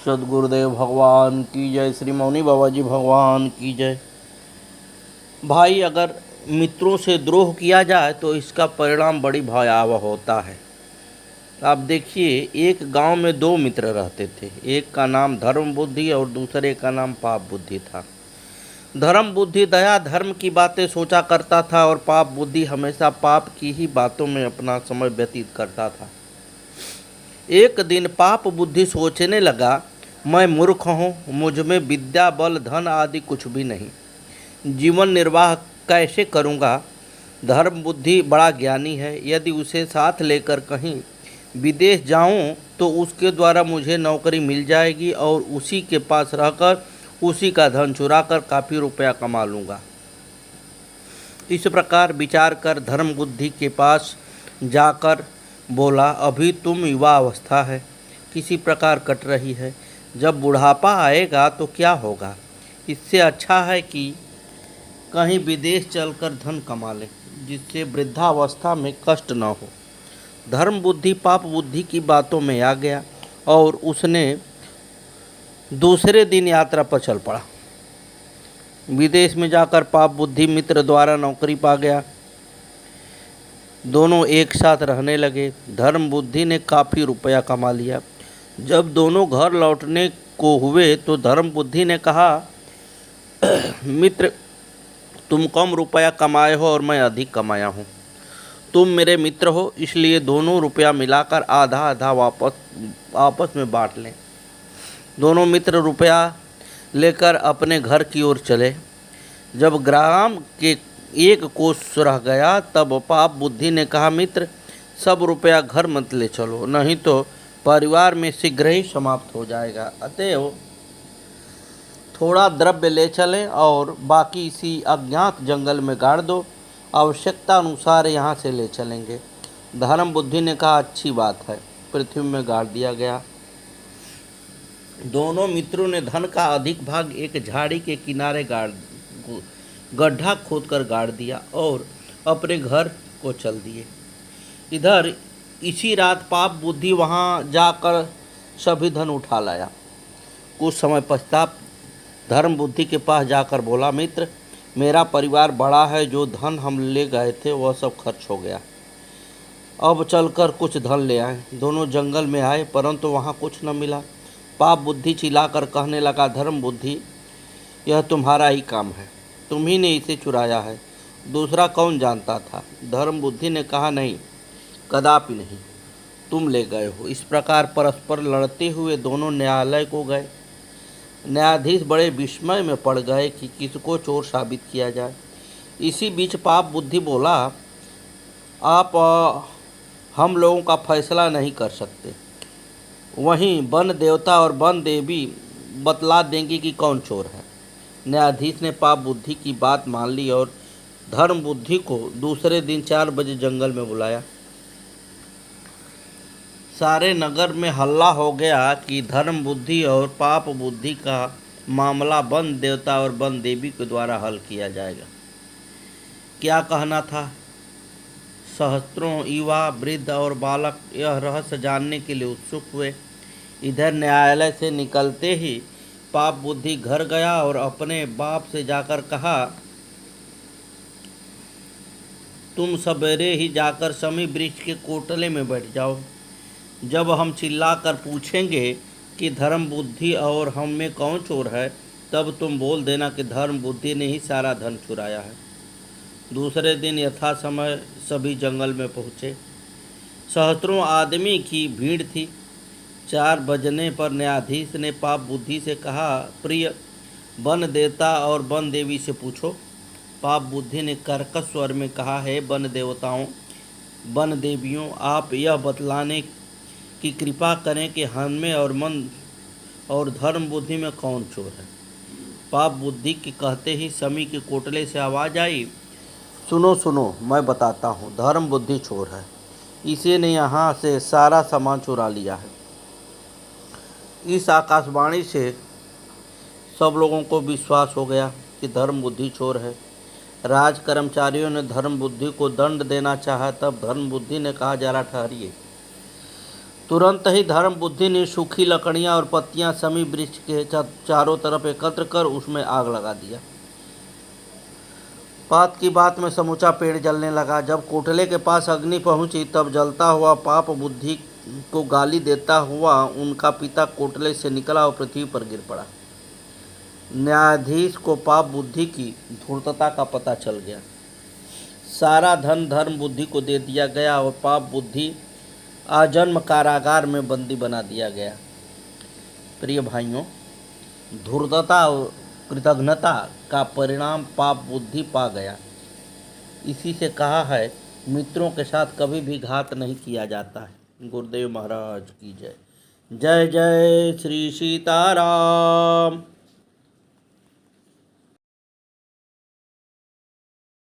सदगुरुदेव भगवान की जय, श्री मौनी बाबा जी भगवान की जय। भाई, अगर मित्रों से द्रोह किया जाए तो इसका परिणाम बड़ी भयावह होता है। आप देखिए, एक गांव में दो मित्र रहते थे। एक का नाम धर्म बुद्धि और दूसरे का नाम पाप बुद्धि था। धर्म बुद्धि दया धर्म की बातें सोचा करता था और पाप बुद्धि हमेशा पाप की ही बातों में अपना समय व्यतीत करता था। एक दिन पाप बुद्धि सोचने लगा, मैं मूर्ख हूँ, मुझ में विद्या बल धन आदि कुछ भी नहीं, जीवन निर्वाह कैसे करूँगा। धर्म बुद्धि बड़ा ज्ञानी है, यदि उसे साथ लेकर कहीं विदेश जाऊं तो उसके द्वारा मुझे नौकरी मिल जाएगी और उसी के पास रहकर उसी का धन चुराकर काफ़ी रुपया कमा लूँगा। इस प्रकार विचार कर धर्म बुद्धि के पास जाकर बोला, अभी तुम युवा अवस्था है, किसी प्रकार कट रही है, जब बुढ़ापा आएगा तो क्या होगा। इससे अच्छा है कि कहीं विदेश चलकर धन कमा ले, जिससे वृद्धावस्था में कष्ट न हो। धर्म बुद्धि पाप बुद्धि की बातों में आ गया और उसने दूसरे दिन यात्रा पर चल पड़ा। विदेश में जाकर पाप बुद्धि मित्र द्वारा नौकरी पा गया। दोनों एक साथ रहने लगे। धर्म बुद्धि ने काफ़ी रुपया कमा लिया। जब दोनों घर लौटने को हुए तो धर्म बुद्धि ने कहा, मित्र, तुम कम रुपया कमाए हो और मैं अधिक कमाया हूँ। तुम मेरे मित्र हो, इसलिए दोनों रुपया मिलाकर आधा आधा आपस में बांट लें। दोनों मित्र रुपया लेकर अपने घर की ओर चले। जब ग्राम के एक कोस रह गया तब पाप बुद्धि ने कहा, मित्र, सब रुपया घर मत ले चलो, नहीं तो परिवार में शीघ्र ही समाप्त हो जाएगा। अतएव थोड़ा द्रव्य ले चलें और बाकी इसी अज्ञात जंगल में गाड़ दो, आवश्यकता अनुसार यहाँ से ले चलेंगे। धर्म बुद्धि ने कहा, अच्छी बात है। पृथ्वी में गाड़ दिया गया। दोनों मित्रों ने धन का अधिक भाग एक झाड़ी के किनारे गड्ढा खोदकर गाड़ दिया और अपने घर को चल दिए। इधर इसी रात पाप बुद्धि वहाँ जाकर सभी धन उठा लाया। कुछ समय पश्चात धर्म बुद्धि के पास जाकर बोला, मित्र, मेरा परिवार बड़ा है, जो धन हम ले गए थे वह सब खर्च हो गया। अब चलकर कुछ धन ले आए। दोनों जंगल में आए परंतु वहाँ कुछ न मिला। पाप बुद्धि चिल्लाकर कहने लगा, धर्म बुद्धि, यह तुम्हारा ही काम है, तुम ही ने इसे चुराया है, दूसरा कौन जानता था। धर्म बुद्धि ने कहा, नहीं, कदापि नहीं, तुम ले गए हो। इस प्रकार परस्पर लड़ते हुए दोनों न्यायालय को गए। न्यायाधीश बड़े विस्मय में पड़ गए कि किसको चोर साबित किया जाए। इसी बीच पाप बुद्धि बोला, आप हम लोगों का फैसला नहीं कर सकते, वहीं वन देवता और वन देवी बतला देंगे कि कौन चोर है। न्यायाधीश ने पाप बुद्धि की बात मान ली और धर्म बुद्धि को दूसरे दिन 4 बजे जंगल में बुलाया। सारे नगर में हल्ला हो गया कि धर्म बुद्धि और पाप बुद्धि का मामला वन देवता और वन देवी के द्वारा हल किया जाएगा। क्या कहना था। सहस्त्रों युवा, वृद्ध और बालक यह रहस्य जानने के लिए उत्सुक हुए। इधर न्यायालय से निकलते ही पाप बुद्धि घर गया और अपने बाप से जाकर कहा, तुम सवेरे ही जाकर शमी वृक्ष के कोटले में बैठ जाओ। जब हम चिल्लाकर पूछेंगे कि धर्म बुद्धि और हम में कौन चोर है, तब तुम बोल देना कि धर्म बुद्धि ने ही सारा धन चुराया है। दूसरे दिन यथा समय सभी जंगल में पहुँचे। सहस्त्रों आदमी की भीड़ थी। 4 बजने पर न्यायाधीश ने पाप बुद्धि से कहा, प्रिय, वन देवता और वन देवी से पूछो। पाप बुद्धि ने कर्कश स्वर में कहा, है वन देवताओं, वन देवियों, आप यह बतलाने की कृपा करें कि हमें और मन और धर्म बुद्धि में कौन चोर है। पाप बुद्धि के कहते ही शमी के कोटले से आवाज़ आई, सुनो सुनो, मैं बताता हूँ, धर्म बुद्धि चोर है, इसी ने यहाँ से सारा सामान चुरा लिया है। इस आकाशवाणी से सब लोगों को विश्वास हो गया कि धर्म बुद्धि चोर है। राज कर्मचारियों ने धर्म बुद्धि को दंड देना चाहा, तब धर्म बुद्धि ने कहा, जरा ठहरिए, तुरंत ही धर्म बुद्धि ने सूखी लकड़ियां और पत्तियां समी वृक्ष के चारों तरफ एकत्र कर उसमें आग लगा दिया। बात की बात में समूचा पेड़ जलने लगा। जब कोटले के पास अग्नि पहुंची तब जलता हुआ पाप बुद्धि को गाली देता हुआ उनका पिता कोटले से निकला और पृथ्वी पर गिर पड़ा। न्यायाधीश को पाप बुद्धि की धूर्तता का पता चल गया। सारा धन धर्म बुद्धि को दे दिया गया और पाप बुद्धि आजन्म कारागार में बंदी बना दिया गया। प्रिय भाइयों, धूर्तता और कृतज्ञता का परिणाम पाप बुद्धि पा गया। इसी से कहा है, मित्रों के साथ कभी भी घात नहीं किया जाता है। गुरुदेव महाराज की जय। जय जय श्री सीताराम।